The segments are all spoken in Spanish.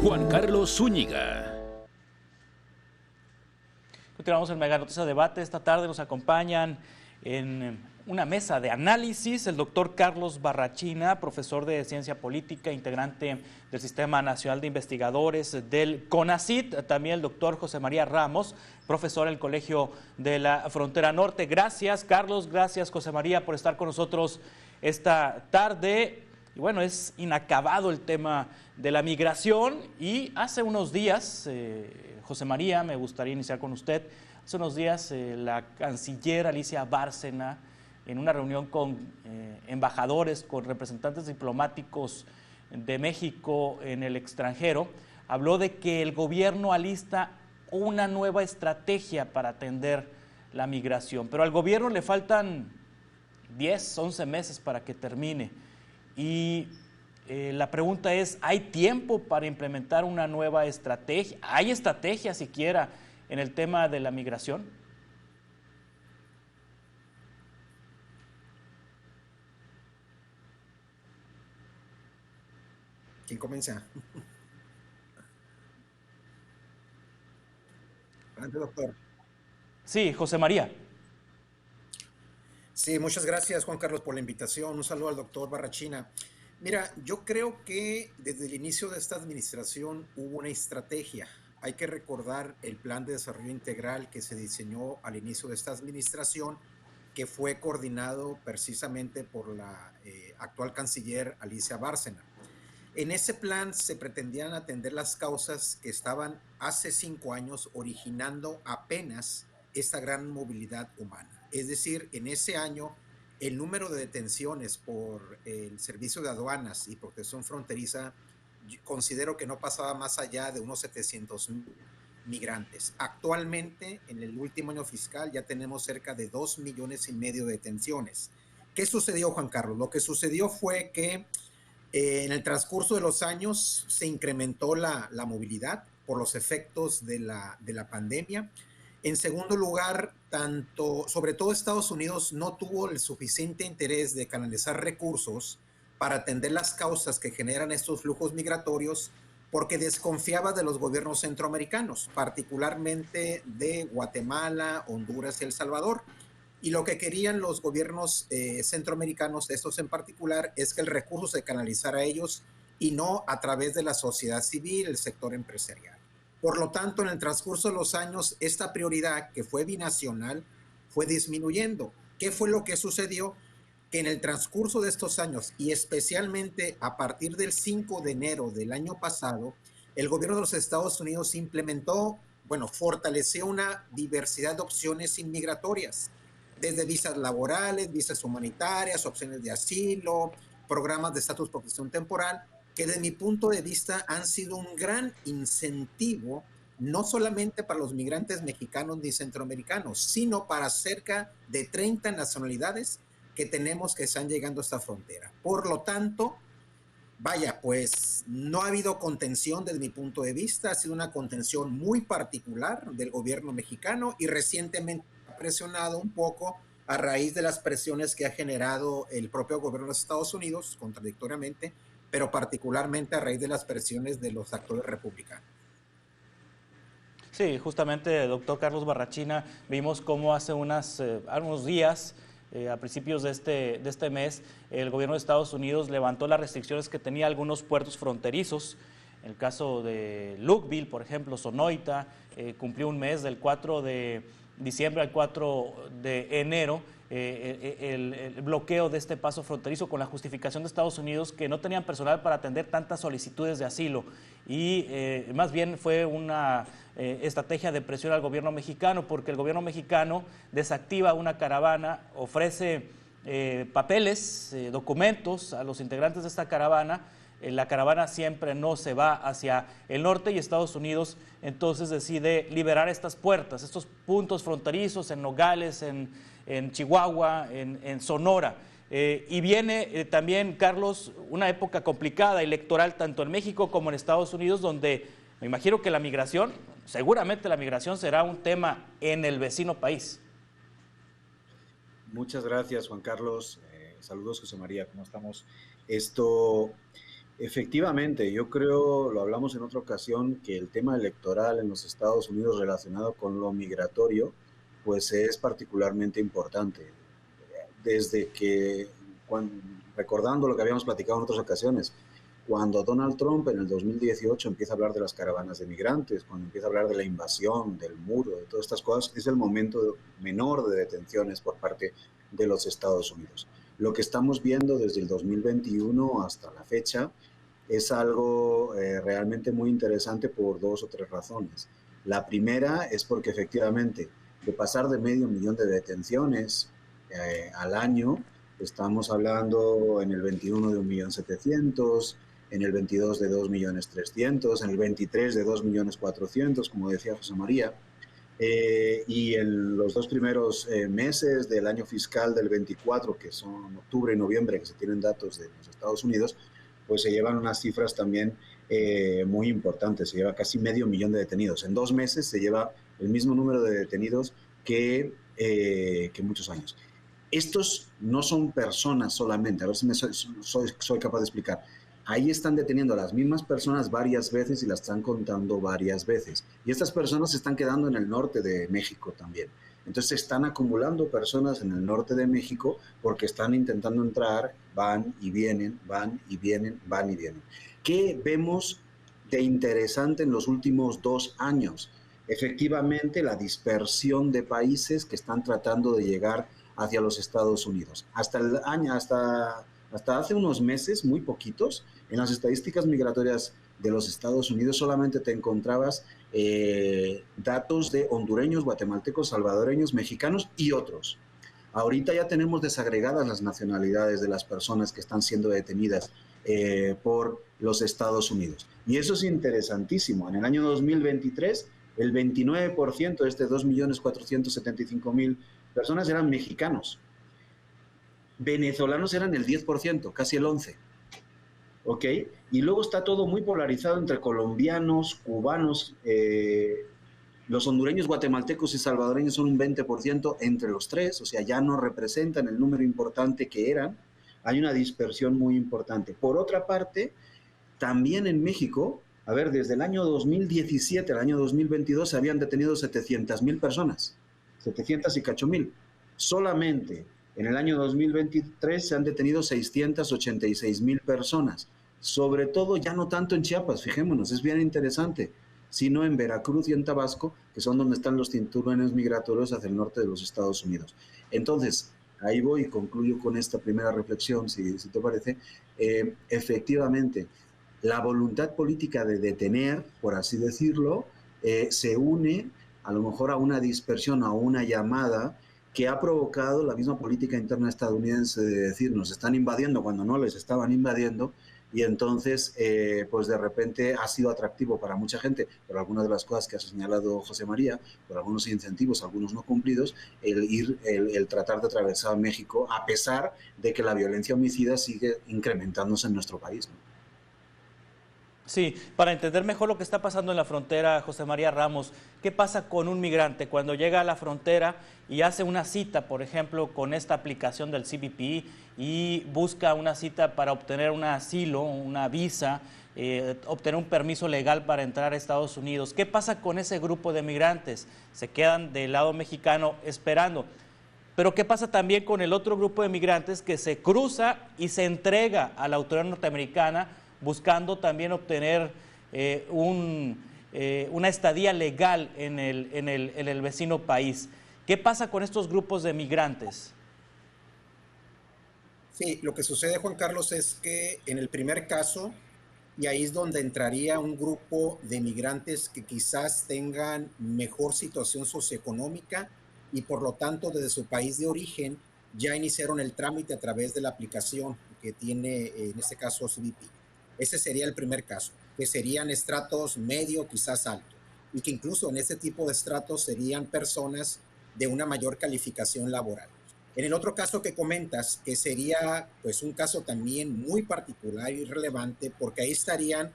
Juan Carlos Zúñiga. Continuamos el Mega Noticia Debate. Esta tarde nos acompañan en una mesa de análisis el doctor Carlos Barrachina, profesor de Ciencia Política, integrante del Sistema Nacional de Investigadores del CONACYT, también el doctor José María Ramos, profesor en el Colegio de la Frontera Norte. Gracias, Carlos, gracias, José María, por estar con nosotros esta tarde. Y bueno, es inacabado el tema de la migración y hace unos días, José María, me gustaría iniciar con usted, hace unos días la canciller Alicia Bárcena, en una reunión con embajadores, con representantes diplomáticos de México en el extranjero, habló de que el gobierno alista una nueva estrategia para atender la migración, pero al gobierno le faltan 10, 11 meses para que termine. Y la pregunta es, ¿hay tiempo para implementar una nueva estrategia? ¿Hay estrategia siquiera en el tema de la migración? ¿Quién comienza? Adelante, doctor. Sí, José María. Sí, muchas gracias, Juan Carlos, por la invitación. Un saludo al doctor Barrachina. Mira, yo creo que desde el inicio de esta administración hubo una estrategia. Hay que recordar el plan de desarrollo integral que se diseñó al inicio de esta administración, que fue coordinado precisamente por la actual canciller Alicia Bárcena. En ese plan se pretendían atender las causas que estaban hace 5 años originando apenas esta gran movilidad humana. Es decir, en ese año el número de detenciones por el Servicio de Aduanas y Protección Fronteriza considero que no pasaba más allá de unos 700,000 migrantes. Actualmente, en el último año fiscal, ya tenemos cerca de 2,5 millones de detenciones. ¿Qué sucedió, Juan Carlos? Lo que sucedió fue que en el transcurso de los años se incrementó la movilidad por los efectos de la pandemia. En segundo lugar, sobre todo Estados Unidos no tuvo el suficiente interés de canalizar recursos para atender las causas que generan estos flujos migratorios, porque desconfiaba de los gobiernos centroamericanos, particularmente de Guatemala, Honduras y El Salvador. Y lo que querían los gobiernos centroamericanos, estos en particular, es que el recurso se canalizara a ellos y no a través de la sociedad civil, el sector empresarial. Por lo tanto, en el transcurso de los años, esta prioridad, que fue binacional, fue disminuyendo. ¿Qué fue lo que sucedió? Que en el transcurso de estos años, y especialmente a partir del 5 de enero del año pasado, el gobierno de los Estados Unidos fortaleció una diversidad de opciones inmigratorias, desde visas laborales, visas humanitarias, opciones de asilo, programas de estatus protección temporal, que desde mi punto de vista han sido un gran incentivo, no solamente para los migrantes mexicanos ni centroamericanos, sino para cerca de 30 nacionalidades que tenemos que están llegando a esta frontera. Por lo tanto, pues no ha habido contención desde mi punto de vista, ha sido una contención muy particular del gobierno mexicano y recientemente ha presionado un poco a raíz de las presiones que ha generado el propio gobierno de los Estados Unidos, contradictoriamente, pero particularmente a raíz de las presiones de los actores republicanos. Sí, justamente, doctor Carlos Barrachina, vimos cómo hace unos días, a principios de este mes, el gobierno de Estados Unidos levantó las restricciones que tenía algunos puertos fronterizos. En el caso de Lukeville, por ejemplo, Sonoita, cumplió un mes del 4 de diciembre al 4 de enero, el bloqueo de este paso fronterizo con la justificación de Estados Unidos que no tenían personal para atender tantas solicitudes de asilo y más bien fue una estrategia de presión al gobierno mexicano, porque el gobierno mexicano desactiva una caravana, ofrece papeles, documentos a los integrantes de esta caravana. La caravana siempre no se va hacia el norte y Estados Unidos entonces decide liberar estas puertas, estos puntos fronterizos en Nogales, en Chihuahua, en Sonora. Y viene también, Carlos, una época complicada electoral tanto en México como en Estados Unidos, donde me imagino que la migración, seguramente la migración será un tema en el vecino país. Muchas gracias, Juan Carlos. Saludos, José María, ¿cómo estamos? Efectivamente, yo creo, lo hablamos en otra ocasión, que el tema electoral en los Estados Unidos relacionado con lo migratorio, pues es particularmente importante. Desde que, cuando, recordando lo que habíamos platicado en otras ocasiones, cuando Donald Trump en el 2018 empieza a hablar de las caravanas de migrantes, cuando empieza a hablar de la invasión, del muro, de todas estas cosas, es el momento menor de detenciones por parte de los Estados Unidos. Lo que estamos viendo desde el 2021 hasta la fecha es algo realmente muy interesante por dos o tres razones. La primera es porque efectivamente de pasar de 500.000 de detenciones al año, estamos hablando en el 21 de 1.700.000, en el 22 de 2.300.000, en el 23 de 2.400.000, como decía José María, y en los dos primeros meses del año fiscal del 24, que son octubre y noviembre, que se tienen datos de los Estados Unidos, pues se llevan unas cifras también muy importantes. Se lleva casi 500.000 de detenidos. En 2 meses se lleva el mismo número de detenidos que muchos años. Estos no son personas solamente, a ver si soy capaz de explicar. Ahí están deteniendo a las mismas personas varias veces y las están contando varias veces. Y estas personas se están quedando en el norte de México también. Entonces se están acumulando personas en el norte de México porque están intentando entrar, van y vienen, van y vienen, van y vienen. ¿Qué vemos de interesante en los últimos 2 años? Efectivamente, la dispersión de países que están tratando de llegar hacia los Estados Unidos. Hasta hace unos meses, muy poquitos, en las estadísticas migratorias de los Estados Unidos solamente te encontrabas datos de hondureños, guatemaltecos, salvadoreños, mexicanos y otros. Ahorita ya tenemos desagregadas las nacionalidades de las personas que están siendo detenidas por los Estados Unidos. Y eso es interesantísimo. En el año 2023, el 29% de este 2.475.000 personas eran mexicanos. Venezolanos eran el 10%, casi el 11%. ¿Ok? Y luego está todo muy polarizado entre colombianos, cubanos, los hondureños, guatemaltecos y salvadoreños son un 20% entre los tres, o sea, ya no representan el número importante que eran. Hay una dispersión muy importante. Por otra parte, también en México, a ver, desde el año 2017 al año 2022 se habían detenido 700.000 personas, 700 y cacho mil. Solamente en el año 2023 se han detenido 686.000 personas, sobre todo ya no tanto en Chiapas, fijémonos, es bien interesante, sino en Veracruz y en Tabasco, que son donde están los cinturones migratorios hacia el norte de los Estados Unidos. Entonces, ahí voy y concluyo con esta primera reflexión, si te parece. Efectivamente, la voluntad política de detener, por así decirlo, se une a lo mejor a una dispersión, a una llamada que ha provocado la misma política interna estadounidense de decir nos están invadiendo cuando no les estaban invadiendo, y entonces pues de repente ha sido atractivo para mucha gente por algunas de las cosas que ha señalado José María, por algunos incentivos, algunos no cumplidos, el tratar de atravesar México a pesar de que la violencia homicida sigue incrementándose en nuestro país, ¿no? Sí, para entender mejor lo que está pasando en la frontera, José María Ramos, ¿qué pasa con un migrante cuando llega a la frontera y hace una cita, por ejemplo, con esta aplicación del CBP y busca una cita para obtener un asilo, una visa, obtener un permiso legal para entrar a Estados Unidos? ¿Qué pasa con ese grupo de migrantes? Se quedan del lado mexicano esperando. Pero ¿qué pasa también con el otro grupo de migrantes que se cruza y se entrega a la autoridad norteamericana buscando también obtener una estadía legal en el vecino país? ¿Qué pasa con estos grupos de migrantes? Sí, lo que sucede, Juan Carlos, es que en el primer caso, y ahí es donde entraría un grupo de migrantes que quizás tengan mejor situación socioeconómica y por lo tanto desde su país de origen ya iniciaron el trámite a través de la aplicación que tiene en este caso CBP. Ese sería el primer caso, que serían estratos medio, quizás alto, y que incluso en este tipo de estratos serían personas de una mayor calificación laboral. En el otro caso que comentas, que sería pues un caso también muy particular y relevante, porque ahí estarían,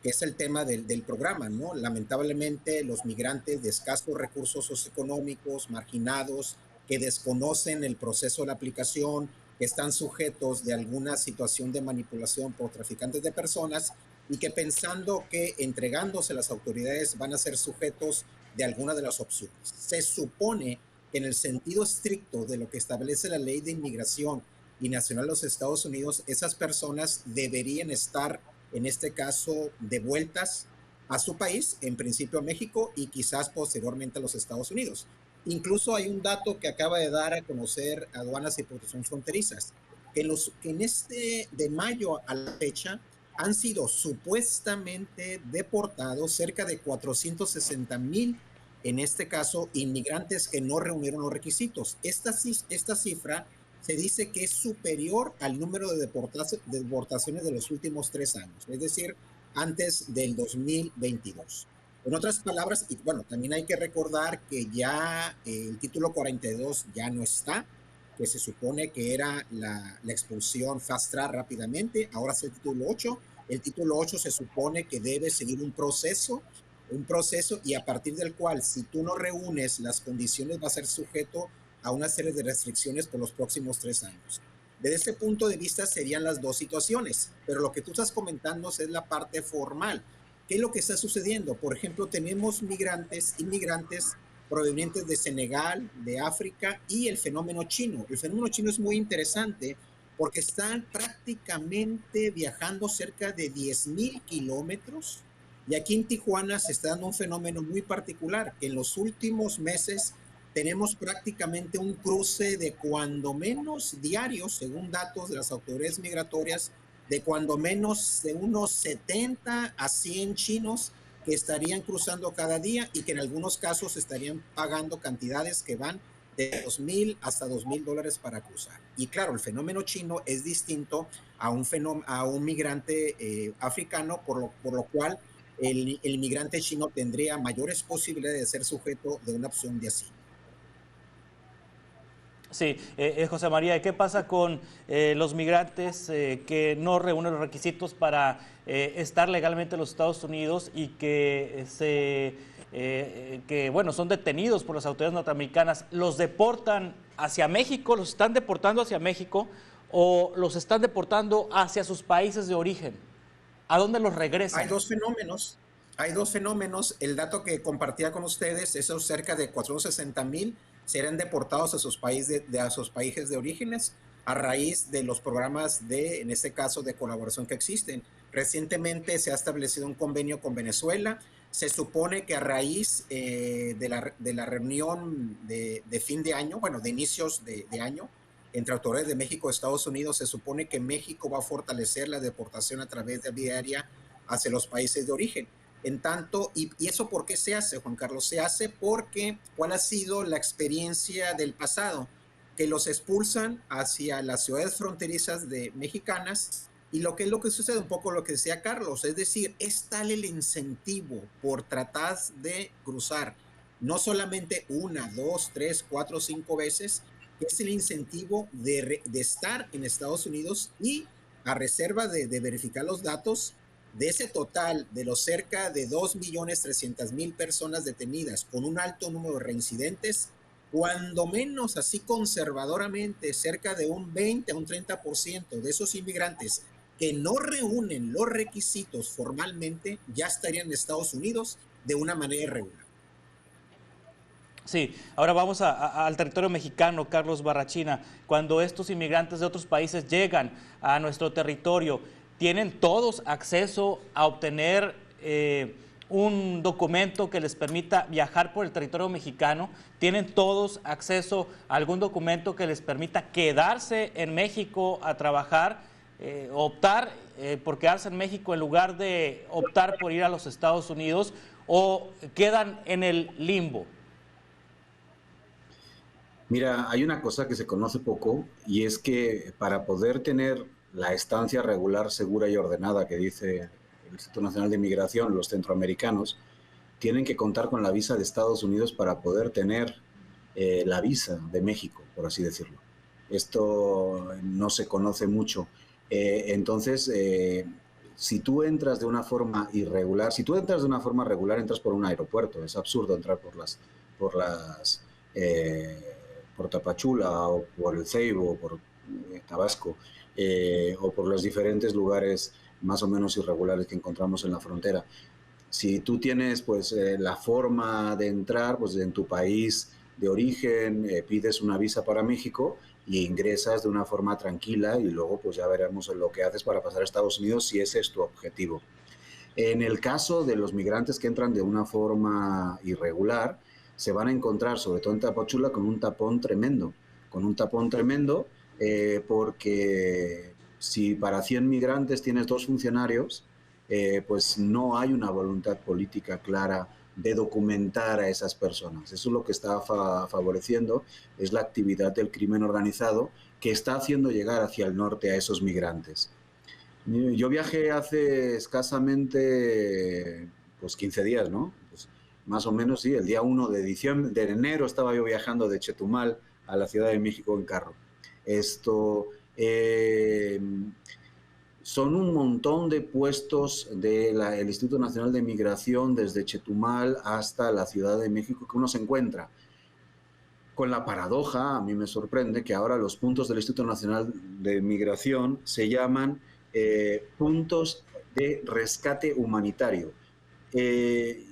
que es el tema del programa, ¿no? Lamentablemente los migrantes de escasos recursos socioeconómicos, marginados, que desconocen el proceso de la aplicación, que están sujetos de alguna situación de manipulación por traficantes de personas y que pensando que entregándose a las autoridades van a ser sujetos de alguna de las opciones. Se supone que en el sentido estricto de lo que establece la ley de inmigración y nacional de los Estados Unidos, esas personas deberían estar, en este caso, devueltas a su país, en principio a México y quizás posteriormente a los Estados Unidos. Incluso hay un dato que acaba de dar a conocer Aduanas y Protección Fronterizas, que en este de mayo a la fecha han sido supuestamente deportados cerca de 460,000, en este caso, inmigrantes que no reunieron los requisitos. Esta cifra se dice que es superior al número de deportaciones de los últimos 3 años, es decir, antes del 2022. En otras palabras, y bueno, también hay que recordar que ya el título 42 ya no está, que se supone que era la expulsión fast track rápidamente, ahora es el título 8. El título 8 se supone que debe seguir un proceso y a partir del cual, si tú no reúnes las condiciones, va a ser sujeto a una serie de restricciones por los próximos 3 años. Desde este punto de vista serían las dos situaciones, pero lo que tú estás comentando es la parte formal. ¿Qué es lo que está sucediendo? Por ejemplo, tenemos inmigrantes provenientes de Senegal, de África y el fenómeno chino. El fenómeno chino es muy interesante porque están prácticamente viajando cerca de 10,000 kilómetros y aquí en Tijuana se está dando un fenómeno muy particular, que en los últimos meses tenemos prácticamente un cruce de cuando menos diarios, según datos de las autoridades migratorias, de cuando menos de unos 70 a 100 chinos que estarían cruzando cada día y que en algunos casos estarían pagando cantidades que van de $2,000 hasta $2,000 para cruzar. Y claro, el fenómeno chino es distinto a un migrante africano, por lo cual el inmigrante chino tendría mayores posibilidades de ser sujeto de una opción de asilo. Sí, José María, ¿qué pasa con los migrantes que no reúnen los requisitos para estar legalmente en los Estados Unidos y que bueno, son detenidos por las autoridades norteamericanas? ¿Los deportan hacia México, los están deportando hacia México o los están deportando hacia sus países de origen? ¿A dónde los regresan? Hay dos fenómenos. El dato que compartía con ustedes, esos cerca de 460,000 serán deportados a sus países de orígenes a raíz de los programas en este caso, de colaboración que existen. Recientemente se ha establecido un convenio con Venezuela. Se supone que a raíz de la reunión de fin de año, bueno, de inicios de año, entre autoridades de México y Estados Unidos, se supone que México va a fortalecer la deportación a través de vía aérea hacia los países de origen. En tanto, ¿y eso por qué se hace, Juan Carlos? Se hace porque, ¿cuál ha sido la experiencia del pasado? Que los expulsan hacia las ciudades fronterizas mexicanas y lo que sucede, un poco lo que decía Carlos, es decir, es tal el incentivo por tratar de cruzar, no solamente 1, 2, 3, 4, 5 veces, es el incentivo de estar en Estados Unidos y a reserva de verificar los datos. De ese total de los cerca de 2,300,000 personas detenidas con un alto número de reincidentes, cuando menos así conservadoramente, cerca de un 20 a un 30% de esos inmigrantes que no reúnen los requisitos formalmente ya estarían en Estados Unidos de una manera irregular. Sí, ahora vamos al territorio mexicano, Carlos Barrachina. Cuando estos inmigrantes de otros países llegan a nuestro territorio, ¿tienen todos acceso a obtener un documento que les permita viajar por el territorio mexicano? ¿Tienen todos acceso a algún documento que les permita quedarse en México a trabajar, optar por quedarse en México en lugar de optar por ir a los Estados Unidos, o quedan en el limbo? Mira, hay una cosa que se conoce poco y es que para poder tener la estancia regular, segura y ordenada que dice el Instituto Nacional de Migración, los centroamericanos tienen que contar con la visa de Estados Unidos para poder tener la visa de México, por así decirlo. Esto no se conoce mucho. Entonces, si tú entras de una forma irregular, si tú entras de una forma regular, entras por un aeropuerto. Es absurdo entrar por Tapachula o por el Ceibo, Tabasco, o por los diferentes lugares más o menos irregulares que encontramos en la frontera. Si tú tienes pues la forma de entrar pues en tu país de origen, pides una visa para México y ingresas de una forma tranquila y luego pues ya veremos lo que haces para pasar a Estados Unidos si ese es tu objetivo. En el caso de los migrantes que entran de una forma irregular, se van a encontrar, sobre todo en Tapachula, con un tapón tremendo, porque si para 100 migrantes tienes 2 funcionarios, pues no hay una voluntad política clara de documentar a esas personas. Eso es lo que está favoreciendo, es la actividad del crimen organizado que está haciendo llegar hacia el norte a esos migrantes. Yo viajé hace escasamente pues 15 días, ¿no? Pues, más o menos, sí, el día 1 de diciembre, de enero estaba yo viajando de Chetumal a la Ciudad de México en carro. Esto, son un montón de puestos del Instituto Nacional de Migración desde Chetumal hasta la Ciudad de México que uno se encuentra. Con la paradoja, a mí me sorprende que ahora los puntos del Instituto Nacional de Migración se llaman puntos de rescate humanitario. Eh,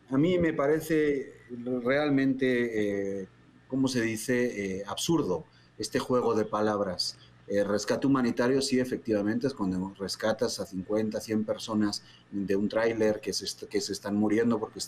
a mí me parece realmente, ¿cómo se dice?, absurdo este juego de palabras. Rescate humanitario, sí, efectivamente, es cuando rescatas a 50, 100 personas de un tráiler que se están muriendo porque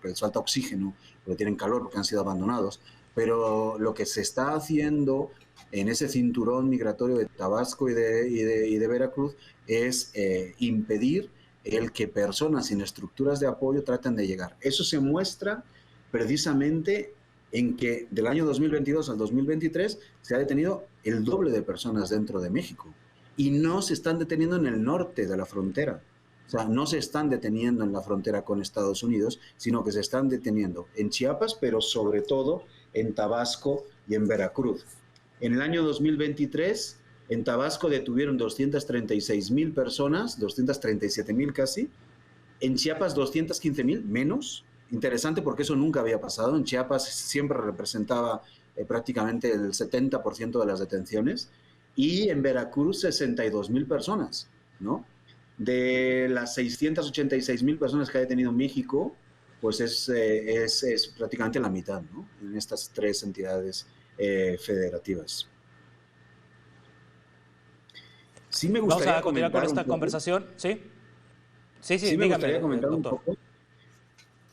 les falta oxígeno, porque tienen calor, porque han sido abandonados. Pero lo que se está haciendo en ese cinturón migratorio de Tabasco y de Veracruz es impedir el que personas sin estructuras de apoyo traten de llegar. Eso se muestra precisamente en que del año 2022 al 2023 se ha detenido el doble de personas dentro de México y no se están deteniendo en el norte de la frontera. O sea, no se están deteniendo en la frontera con Estados Unidos, sino que se están deteniendo en Chiapas, pero sobre todo en Tabasco y en Veracruz. En el año 2023, en Tabasco detuvieron 236,000 personas, 237,000 casi. En Chiapas 215,000, menos. Interesante porque eso nunca había pasado. En Chiapas siempre representaba prácticamente el 70% de las detenciones. Y en Veracruz 62,000 personas, ¿no? De las 686,000 personas que ha detenido México, pues es prácticamente la mitad, ¿no? En estas 3 entidades federativas. Sí me Vamos gustaría a continuar con comentar un esta poco, conversación, ¿sí? Sí, sí, sí me dígame, gustaría comentar un doctor. poco,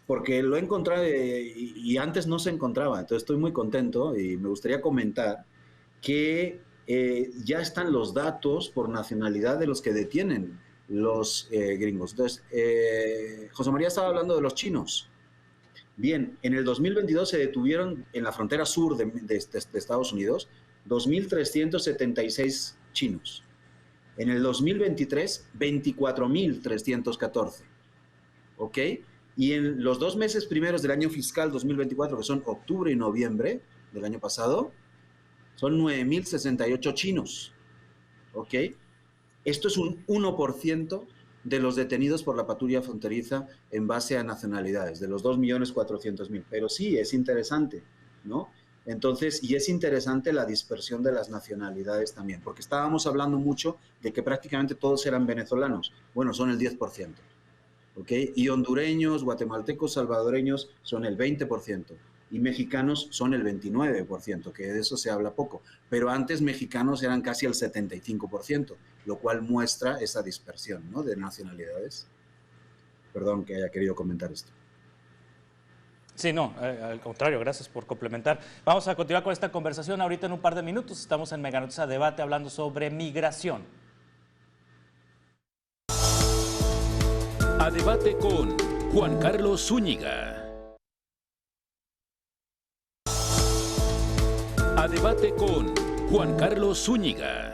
porque lo he encontrado y antes no se encontraba, entonces estoy muy contento y me gustaría comentar que ya están los datos por nacionalidad de los que detienen los gringos. Entonces, José María estaba hablando de los chinos. Bien, en el 2022 se detuvieron en la frontera sur de Estados Unidos 2,376 chinos. En el 2023, 24,314. ¿Ok? Y en los 2 meses primeros del año fiscal 2024, que son octubre y noviembre del año pasado, son 9,068 chinos. ¿Ok? Esto es un 1% de los detenidos por la patrulla fronteriza en base a nacionalidades, de los 2,400,000. Pero sí, es interesante, ¿no? Entonces, y es interesante la dispersión de las nacionalidades también, porque estábamos hablando mucho de que prácticamente todos eran venezolanos. Bueno, son el 10%. ¿Ok? Y hondureños, guatemaltecos, salvadoreños son el 20% y mexicanos son el 29%, que de eso se habla poco. Pero antes mexicanos eran casi el 75%, lo cual muestra esa dispersión, ¿no?, de nacionalidades. Perdón que haya querido comentar esto. Sí, no, al contrario, gracias por complementar. Vamos a continuar con esta conversación ahorita en un par de minutos. Estamos en Mega Noticias Debate hablando sobre migración. A debate con Juan Carlos Zúñiga. A debate con Juan Carlos Zúñiga.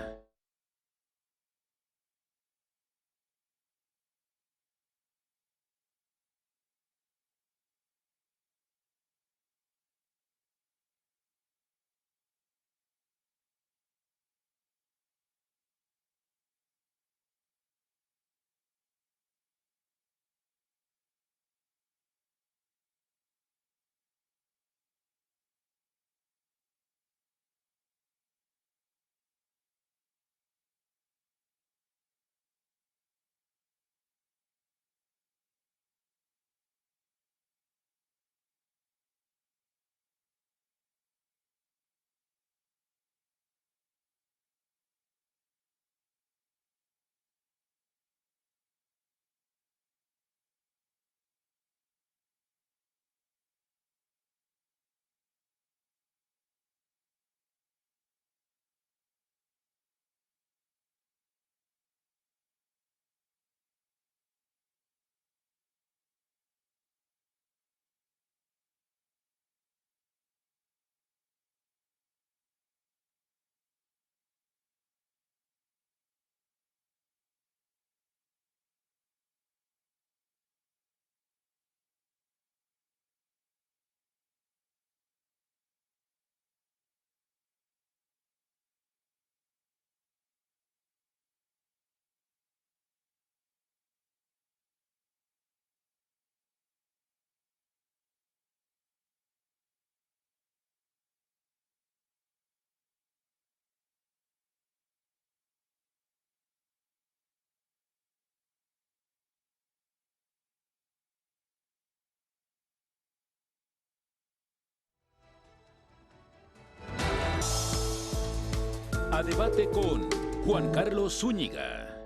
A debate con Juan Carlos Zúñiga.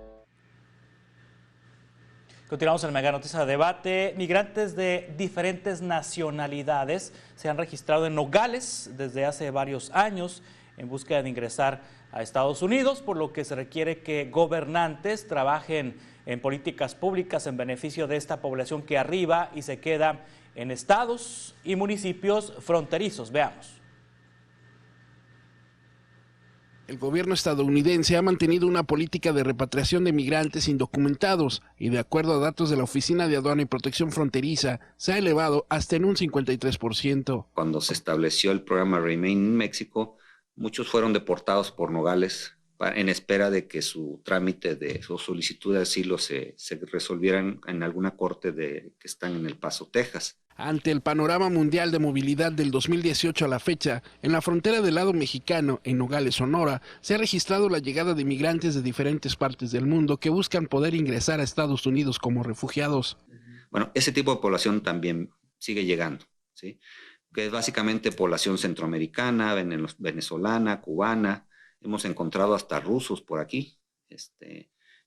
Continuamos en Mega Noticias de Debate. Migrantes de diferentes nacionalidades se han registrado en Nogales desde hace varios años en búsqueda de ingresar a Estados Unidos, por lo que se requiere que gobernantes trabajen en políticas públicas en beneficio de esta población que arriba y se queda en estados y municipios fronterizos. Veamos. El gobierno estadounidense ha mantenido una política de repatriación de migrantes indocumentados y, de acuerdo a datos de la Oficina de Aduana y Protección Fronteriza, se ha elevado hasta en un 53%. Cuando se estableció el programa Remain in México, muchos fueron deportados por Nogales en espera de que su trámite de su solicitud de asilo se resolvieran en alguna corte que están en El Paso, Texas. Ante el panorama mundial de movilidad del 2018 a la fecha, en la frontera del lado mexicano, en Nogales, Sonora, se ha registrado la llegada de migrantes de diferentes partes del mundo que buscan poder ingresar a Estados Unidos como refugiados. Bueno, ese tipo de población también sigue llegando, ¿sí? Que es básicamente población centroamericana, venezolana, cubana. Hemos encontrado hasta rusos por aquí,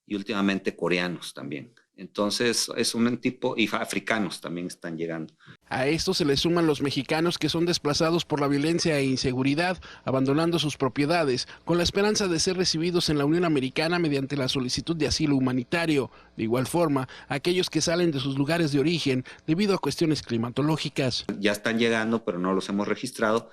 y últimamente coreanos también. Entonces es un tipo, y africanos también están llegando. A esto se le suman los mexicanos que son desplazados por la violencia e inseguridad, abandonando sus propiedades, con la esperanza de ser recibidos en la Unión Americana mediante la solicitud de asilo humanitario. De igual forma, aquellos que salen de sus lugares de origen debido a cuestiones climatológicas. Ya están llegando, pero no los hemos registrado,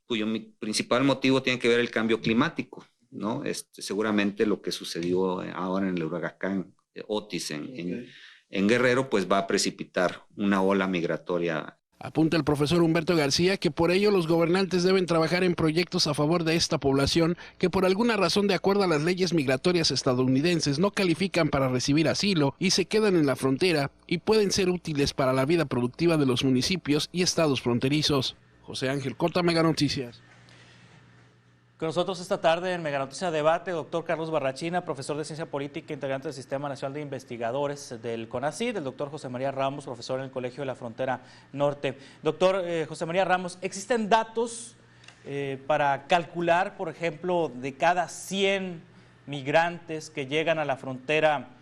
cuyo principal motivo tiene que ver el cambio climático, ¿no? Seguramente lo que sucedió ahora en el huracán Otis en Guerrero, pues va a precipitar una ola migratoria. Apunta el profesor Humberto García que por ello los gobernantes deben trabajar en proyectos a favor de esta población que por alguna razón, de acuerdo a las leyes migratorias estadounidenses, no califican para recibir asilo y se quedan en la frontera y pueden ser útiles para la vida productiva de los municipios y estados fronterizos. José Ángel Cota, Mega Noticias. Con nosotros esta tarde en Mega Noticias Debate, doctor Carlos Barrachina, profesor de Ciencia Política, integrante del Sistema Nacional de Investigadores del CONACYT, el doctor José María Ramos, profesor en el Colegio de la Frontera Norte. Doctor José María Ramos, ¿existen datos para calcular, por ejemplo, de cada 100 migrantes que llegan a la frontera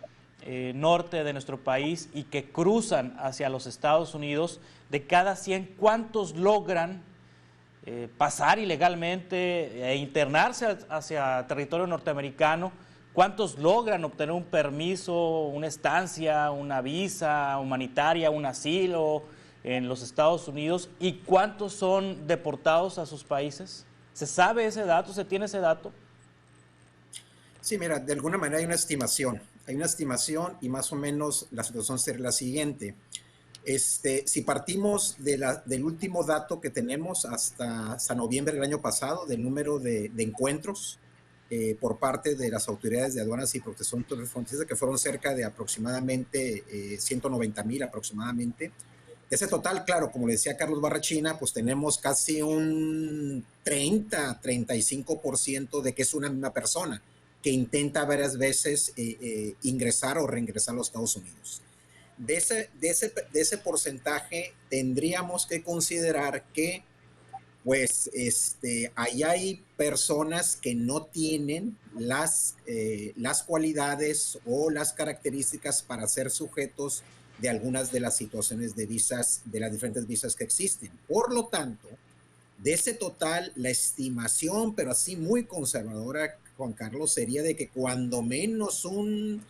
norte de nuestro país y que cruzan hacia los Estados Unidos, de cada 100, cuántos logran pasar ilegalmente e internarse hacia territorio norteamericano? ¿Cuántos logran obtener un permiso, una estancia, una visa humanitaria, un asilo en los Estados Unidos? ¿Y cuántos son deportados a sus países? ¿Se sabe ese dato? ¿Se tiene ese dato? Sí, mira, de alguna manera hay una estimación. Hay una estimación y más o menos la situación sería la siguiente. Si partimos del último dato que tenemos hasta noviembre del año pasado, del número de encuentros por parte de las autoridades de aduanas y protección fronteriza, que fueron cerca de aproximadamente 190,000 aproximadamente. Ese total, claro, como le decía Carlos Barrachina, pues tenemos casi un 35% de que es una misma persona que intenta varias veces ingresar o reingresar a los Estados Unidos. De ese porcentaje tendríamos que considerar que pues ahí hay personas que no tienen las cualidades o las características para ser sujetos de algunas de las situaciones de visas, de las diferentes visas que existen. Por lo tanto, de ese total, la estimación, pero así muy conservadora, Juan Carlos, sería de que cuando menos un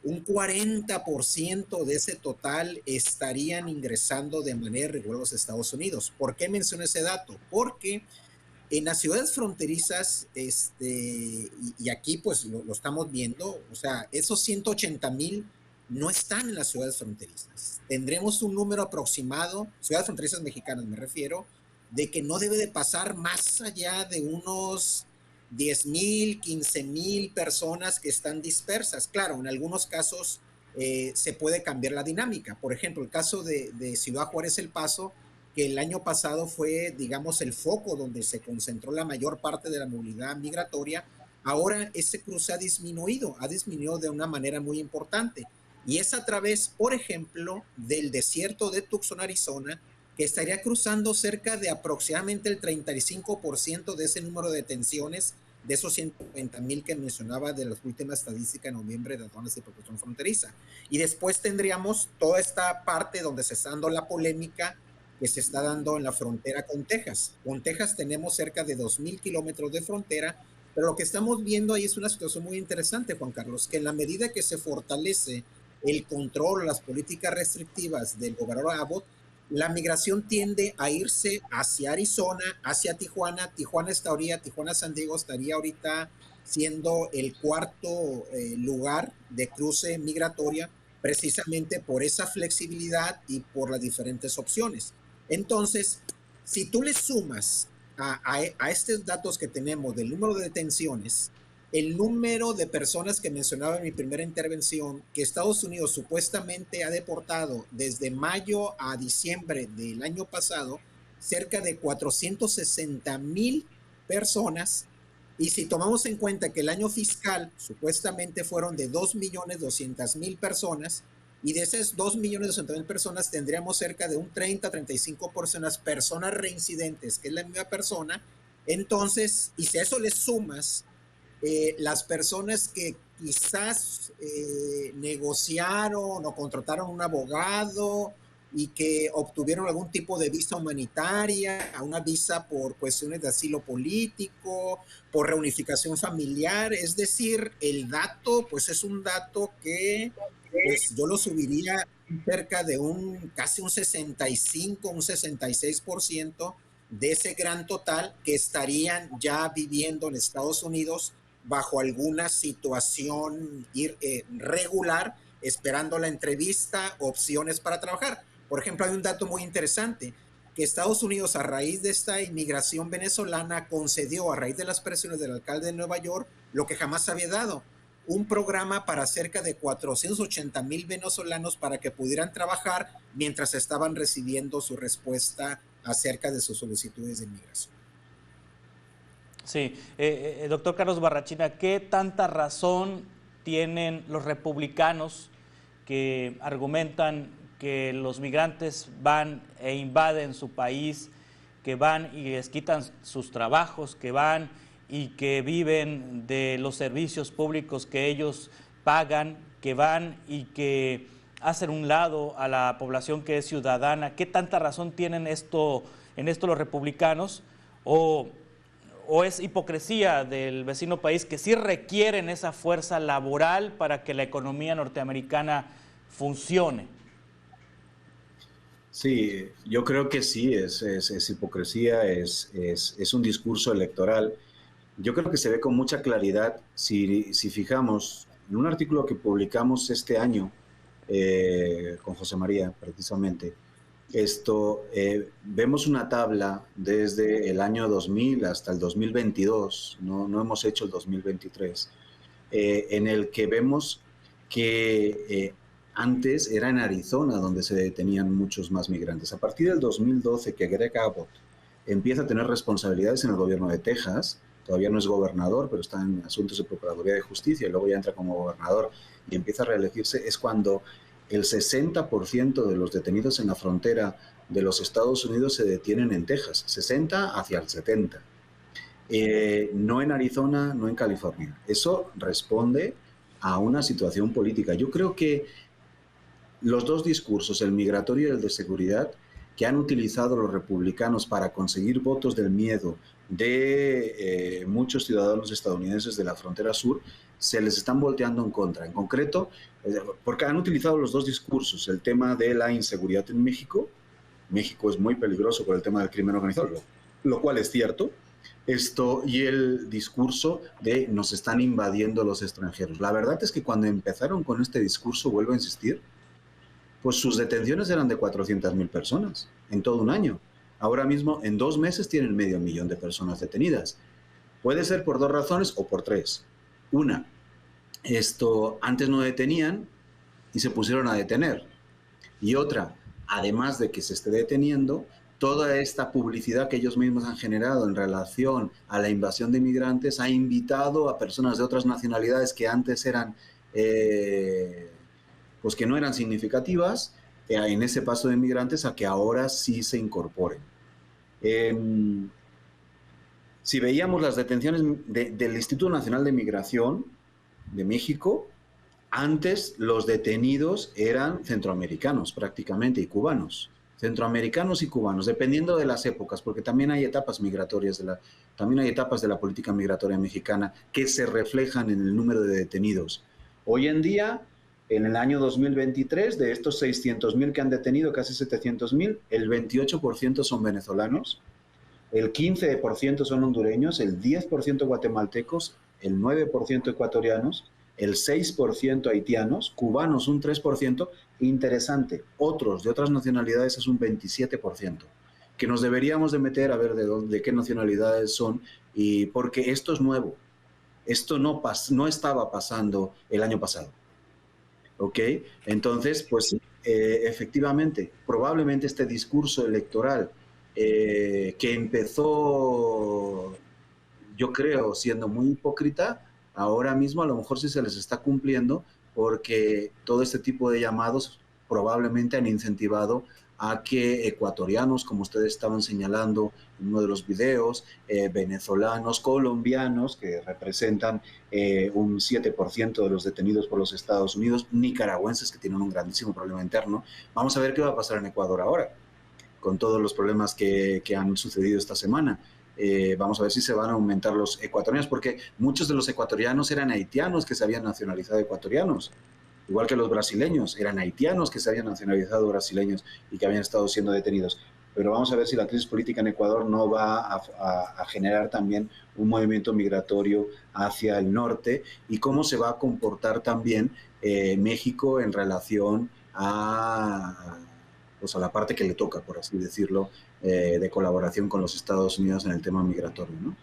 40% de ese total estarían ingresando de manera regular a los Estados Unidos. ¿Por qué menciono ese dato? Porque en las ciudades fronterizas, y aquí pues lo estamos viendo, o sea, esos 180,000 no están en las ciudades fronterizas. Tendremos un número aproximado, ciudades fronterizas mexicanas me refiero, de que no debe de pasar más allá de unos 10,000, 15,000 personas que están dispersas. Claro, en algunos casos se puede cambiar la dinámica. Por ejemplo, el caso de Ciudad Juárez El Paso, que el año pasado fue, digamos, el foco donde se concentró la mayor parte de la movilidad migratoria. Ahora ese cruce ha disminuido de una manera muy importante. Y es a través, por ejemplo, del desierto de Tucson, Arizona, que estaría cruzando cerca de aproximadamente el 35% de ese número de detenciones de esos 190,000 que mencionaba de la última estadística en noviembre de aduanas y protección fronteriza. Y después tendríamos toda esta parte donde se está dando la polémica que se está dando en la frontera con Texas. Con Texas tenemos cerca de 2,000 kilómetros de frontera, pero lo que estamos viendo ahí es una situación muy interesante, Juan Carlos, que en la medida que se fortalece el control, las políticas restrictivas del gobernador Abbott, la migración tiende a irse hacia Arizona, hacia Tijuana. Tijuana-San Diego estaría ahorita siendo el cuarto lugar de cruce migratoria, precisamente por esa flexibilidad y por las diferentes opciones. Entonces, si tú le sumas a estos datos que tenemos del número de detenciones, el número de personas que mencionaba en mi primera intervención, que Estados Unidos supuestamente ha deportado desde mayo a diciembre del año pasado, cerca de 460,000 personas, y si tomamos en cuenta que el año fiscal supuestamente fueron de 2,200,000 personas, y de esas 2,200,000 personas tendríamos cerca de un 30-35% personas reincidentes, que es la misma persona. Entonces, y si a eso le sumas las personas que quizás negociaron o contrataron un abogado y que obtuvieron algún tipo de visa humanitaria, una visa por cuestiones de asilo político, por reunificación familiar, es decir, el dato pues es un dato que pues yo lo subiría cerca de casi un 65, un 66% de ese gran total que estarían ya viviendo en Estados Unidos bajo alguna situación regular, esperando la entrevista, opciones para trabajar. Por ejemplo, hay un dato muy interesante, que Estados Unidos, a raíz de esta inmigración venezolana, concedió, a raíz de las presiones del alcalde de Nueva York, lo que jamás había dado, un programa para cerca de 480,000 venezolanos para que pudieran trabajar mientras estaban recibiendo su respuesta acerca de sus solicitudes de inmigración. Sí, doctor Carlos Barrachina, ¿qué tanta razón tienen los republicanos que argumentan que los migrantes van e invaden su país, que van y les quitan sus trabajos, que van y que viven de los servicios públicos que ellos pagan, que van y que hacen un lado a la población que es ciudadana? ¿Qué tanta razón tienen en esto los republicanos? ¿O es hipocresía del vecino país que sí requieren esa fuerza laboral para que la economía norteamericana funcione? Sí, yo creo que sí, es hipocresía, es un discurso electoral. Yo creo que se ve con mucha claridad si fijamos en un artículo que publicamos este año con José María, precisamente. Vemos una tabla desde el año 2000 hasta el 2022, no hemos hecho el 2023, en el que vemos que antes era en Arizona donde se detenían muchos más migrantes. A partir del 2012, que Greg Abbott empieza a tener responsabilidades en el gobierno de Texas, todavía no es gobernador, pero está en asuntos de Procuraduría de Justicia y luego ya entra como gobernador y empieza a reelegirse, es cuando el 60% de los detenidos en la frontera de los Estados Unidos se detienen en Texas, 60 hacia el 70. No en Arizona, no en California. Eso responde a una situación política. Yo creo que los dos discursos, el migratorio y el de seguridad, que han utilizado los republicanos para conseguir votos del miedo de muchos ciudadanos estadounidenses de la frontera sur, se les están volteando en contra. En concreto, porque han utilizado los dos discursos, el tema de la inseguridad en México. México es muy peligroso por el tema del crimen organizado, lo cual es cierto. Y el discurso de nos están invadiendo los extranjeros. La verdad es que cuando empezaron con este discurso, vuelvo a insistir, pues sus detenciones eran de 400,000 personas en todo un año. Ahora mismo, en 2 meses, tienen 500,000 de personas detenidas. Puede ser por 2 razones o por 3. Una, antes no detenían y se pusieron a detener. Y otra, además de que se esté deteniendo, toda esta publicidad que ellos mismos han generado en relación a la invasión de inmigrantes ha invitado a personas de otras nacionalidades que antes eran, pues que no eran significativas, en ese paso de inmigrantes a que ahora sí se incorporen. Si veíamos las detenciones del Instituto Nacional de Migración de México, antes los detenidos eran centroamericanos prácticamente y cubanos. Centroamericanos y cubanos, dependiendo de las épocas, porque también hay etapas migratorias, también hay etapas de la política migratoria mexicana que se reflejan en el número de detenidos. Hoy en día, en el año 2023, de estos 600.000 que han detenido, casi 700.000, el 28% son venezolanos, el 15% son hondureños, el 10% guatemaltecos, el 9% ecuatorianos, el 6% haitianos, cubanos un 3%, interesante, otros de otras nacionalidades es un 27%, que nos deberíamos de meter a ver de qué nacionalidades son, y porque esto es nuevo, esto no estaba pasando el año pasado, ¿ok? Entonces, pues efectivamente, probablemente este discurso electoral que empezó, yo creo, siendo muy hipócrita, ahora mismo a lo mejor sí se les está cumpliendo, porque todo este tipo de llamados probablemente han incentivado a que ecuatorianos, como ustedes estaban señalando en uno de los videos, venezolanos, colombianos, que representan un 7% de los detenidos por los Estados Unidos, nicaragüenses, que tienen un grandísimo problema interno. Vamos a ver qué va a pasar en Ecuador ahora, con todos los problemas que han sucedido esta semana. Vamos a ver si se van a aumentar los ecuatorianos, porque muchos de los ecuatorianos eran haitianos que se habían nacionalizado ecuatorianos, igual que los brasileños, eran haitianos que se habían nacionalizado brasileños y que habían estado siendo detenidos. Pero vamos a ver si la crisis política en Ecuador no va a generar también un movimiento migratorio hacia el norte, y cómo se va a comportar también México en relación pues a la parte que le toca, por así decirlo, de colaboración con los Estados Unidos en el tema migratorio, ¿no?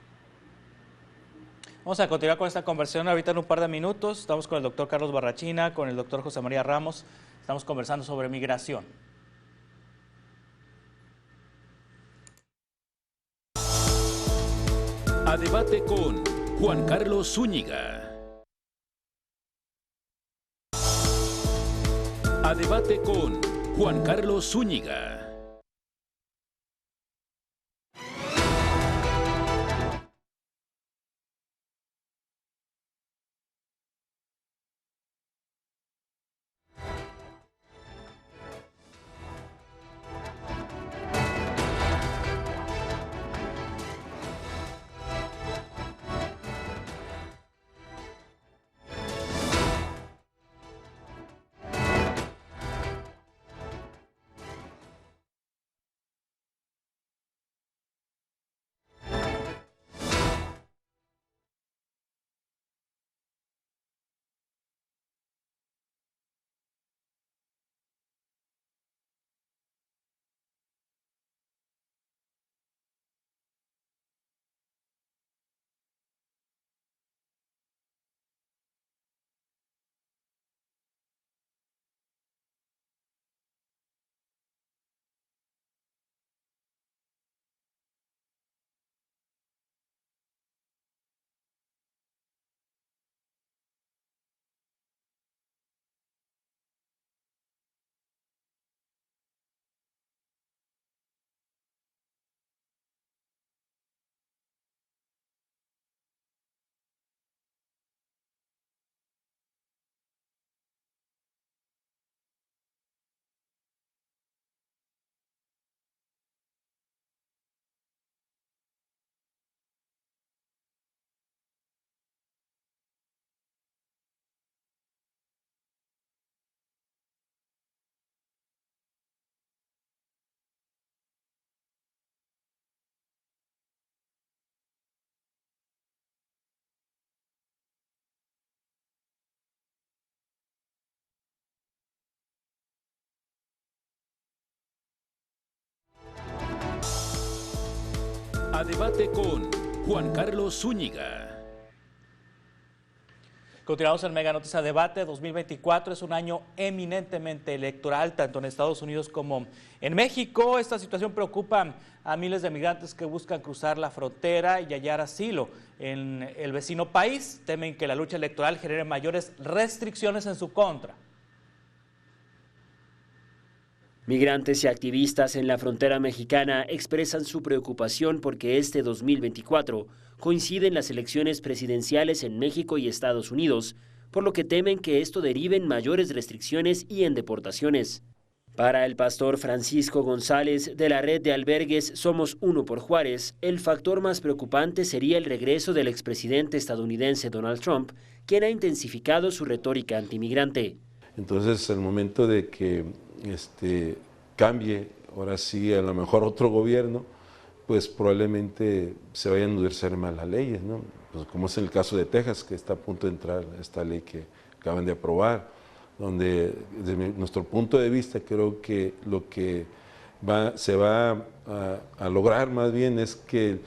Vamos a continuar con esta conversación ahorita en un par de minutos. Estamos con el doctor Carlos Barrachina, con el doctor José María Ramos. Estamos conversando sobre migración. A debate con Juan Carlos Zúñiga. A debate con Juan Carlos Zúñiga. A debate con Juan Carlos Zúñiga. Continuamos en Mega Noticias Debate. 2024 es un año eminentemente electoral, tanto en Estados Unidos como en México. Esta situación preocupa a miles de migrantes que buscan cruzar la frontera y hallar asilo en el vecino país. Temen que la lucha electoral genere mayores restricciones en su contra. Migrantes y activistas en la frontera mexicana expresan su preocupación porque este 2024 coinciden las elecciones presidenciales en México y Estados Unidos, por lo que temen que esto derive en mayores restricciones y en deportaciones. Para el pastor Francisco González de la red de albergues Somos Uno por Juárez, el factor más preocupante sería el regreso del expresidente estadounidense Donald Trump, quien ha intensificado su retórica antimigrante. Entonces, el momento de que cambie, ahora sí, a lo mejor otro gobierno, pues probablemente se vayan a endurecer más las leyes, ¿no? Pues como es el caso de Texas, que está a punto de entrar esta ley que acaban de aprobar, donde desde nuestro punto de vista creo que lo que se va a lograr más bien es que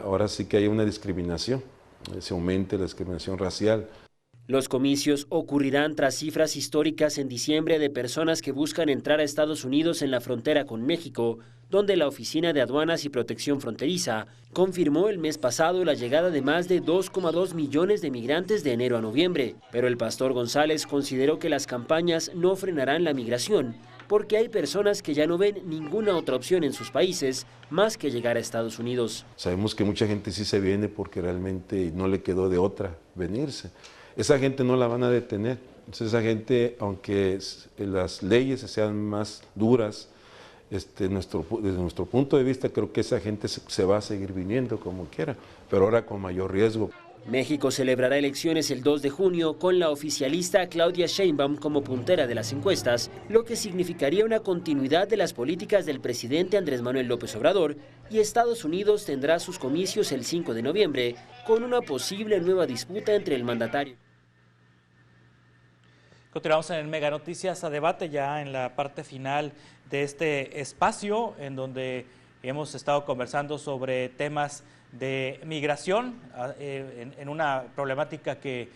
ahora sí que haya una discriminación, se aumente la discriminación racial. Los comicios ocurrirán tras cifras históricas en diciembre de personas que buscan entrar a Estados Unidos en la frontera con México, donde la Oficina de Aduanas y Protección Fronteriza confirmó el mes pasado la llegada de más de 2,2 millones de migrantes de enero a noviembre. Pero el pastor González consideró que las campañas no frenarán la migración, porque hay personas que ya no ven ninguna otra opción en sus países más que llegar a Estados Unidos. Sabemos que mucha gente sí se viene porque realmente no le quedó de otra venirse. Esa gente no la van a detener. Entonces esa gente, aunque las leyes sean más duras, desde nuestro punto de vista creo que esa gente se va a seguir viniendo como quiera, pero ahora con mayor riesgo. México celebrará elecciones el 2 de junio con la oficialista Claudia Sheinbaum como puntera de las encuestas, lo que significaría una continuidad de las políticas del presidente Andrés Manuel López Obrador, y Estados Unidos tendrá sus comicios el 5 de noviembre con una posible nueva disputa entre el mandatario. Continuamos en el Mega Noticias a Debate, ya en la parte final de este espacio, en donde hemos estado conversando sobre temas de migración, en una problemática que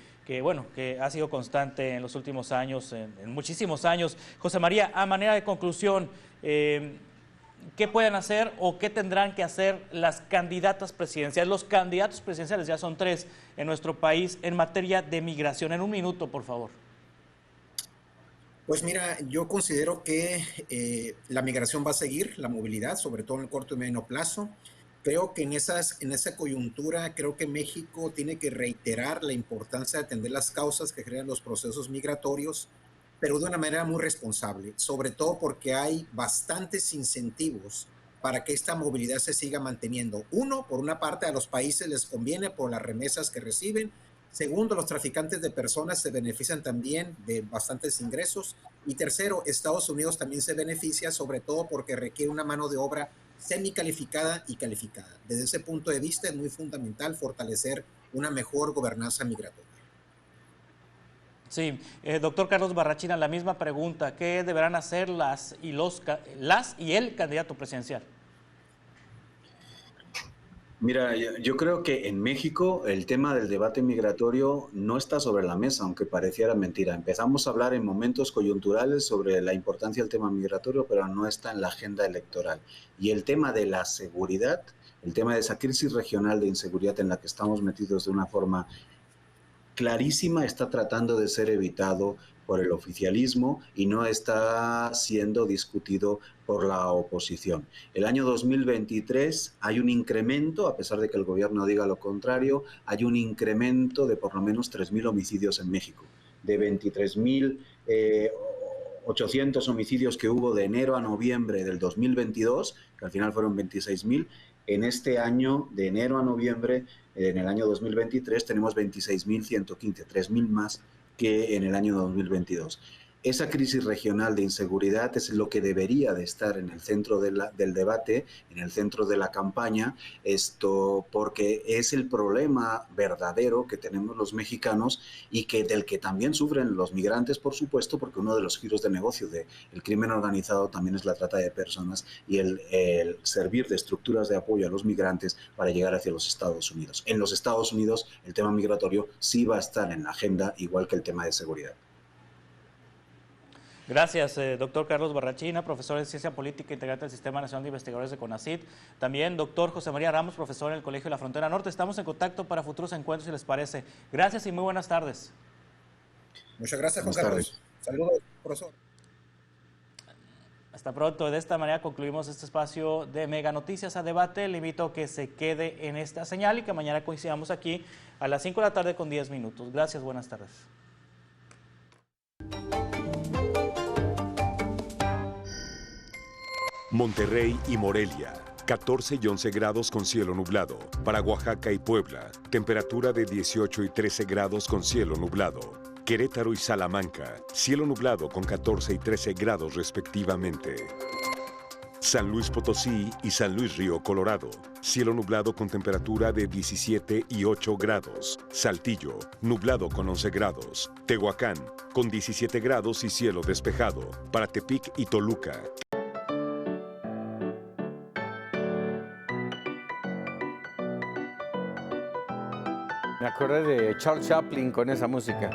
ha sido constante en los últimos años, en muchísimos años. José María, a manera de conclusión, ¿qué pueden hacer o qué tendrán que hacer las candidatas presidenciales? Los candidatos presidenciales ya son 3 en nuestro país en materia de migración. En un minuto, por favor. Pues mira, yo considero que la migración va a seguir, la movilidad, sobre todo en el corto y mediano plazo. Creo que en esa coyuntura, creo que México tiene que reiterar la importancia de atender las causas que crean los procesos migratorios, pero de una manera muy responsable, sobre todo porque hay bastantes incentivos para que esta movilidad se siga manteniendo. Uno, por una parte, a los países les conviene por las remesas que reciben. Segundo, los traficantes de personas se benefician también de bastantes ingresos. Y tercero, Estados Unidos también se beneficia, sobre todo porque requiere una mano de obra semicalificada y calificada. Desde ese punto de vista es muy fundamental fortalecer una mejor gobernanza migratoria. Sí, doctor Carlos Barrachina, la misma pregunta. ¿Qué deberán hacer las y el candidato presidencial? Mira, yo creo que en México el tema del debate migratorio no está sobre la mesa, aunque pareciera mentira. Empezamos a hablar en momentos coyunturales sobre la importancia del tema migratorio, pero no está en la agenda electoral. Y el tema de la seguridad, el tema de esa crisis regional de inseguridad en la que estamos metidos de una forma clarísima, está tratando de ser evitado por el oficialismo y no está siendo discutido por la oposición. El año 2023 hay un incremento, a pesar de que el gobierno diga lo contrario, hay un incremento de por lo menos 3.000 homicidios en México. De 23.800 homicidios que hubo de enero a noviembre del 2022, que al final fueron 26.000, en este año, de enero a noviembre, en el año 2023, tenemos 26.115, 3.000 más que en el año 2022. Esa crisis regional de inseguridad es lo que debería de estar en el centro del debate, en el centro de la campaña, porque es el problema verdadero que tenemos los mexicanos y del que también sufren los migrantes, por supuesto, porque uno de los giros de negocio del crimen organizado también es la trata de personas y el servir de estructuras de apoyo a los migrantes para llegar hacia los Estados Unidos. En los Estados Unidos el tema migratorio sí va a estar en la agenda, igual que el tema de seguridad. Gracias, doctor Carlos Barrachina, profesor de Ciencia Política, integrante del Sistema Nacional de Investigadores de CONACYT. También doctor José María Ramos, profesor en el Colegio de la Frontera Norte. Estamos en contacto para futuros encuentros, si les parece. Gracias y muy buenas tardes. Muchas gracias, Juan Carlos. Saludos, profesor. Hasta pronto. De esta manera concluimos este espacio de Mega Noticias a Debate. Le invito a que se quede en esta señal y que mañana coincidamos aquí a las 5 de la tarde con 10 minutos. Gracias, buenas tardes. Monterrey y Morelia, 14 y 11 grados con cielo nublado. Para Oaxaca y Puebla, temperatura de 18 y 13 grados con cielo nublado. Querétaro y Salamanca, cielo nublado con 14 y 13 grados respectivamente. San Luis Potosí y San Luis Río Colorado, cielo nublado con temperatura de 17 y 8 grados. Saltillo, nublado con 11 grados. Tehuacán, con 17 grados y cielo despejado. Para Tepic y Toluca. Me acordé de Charles Chaplin con esa música.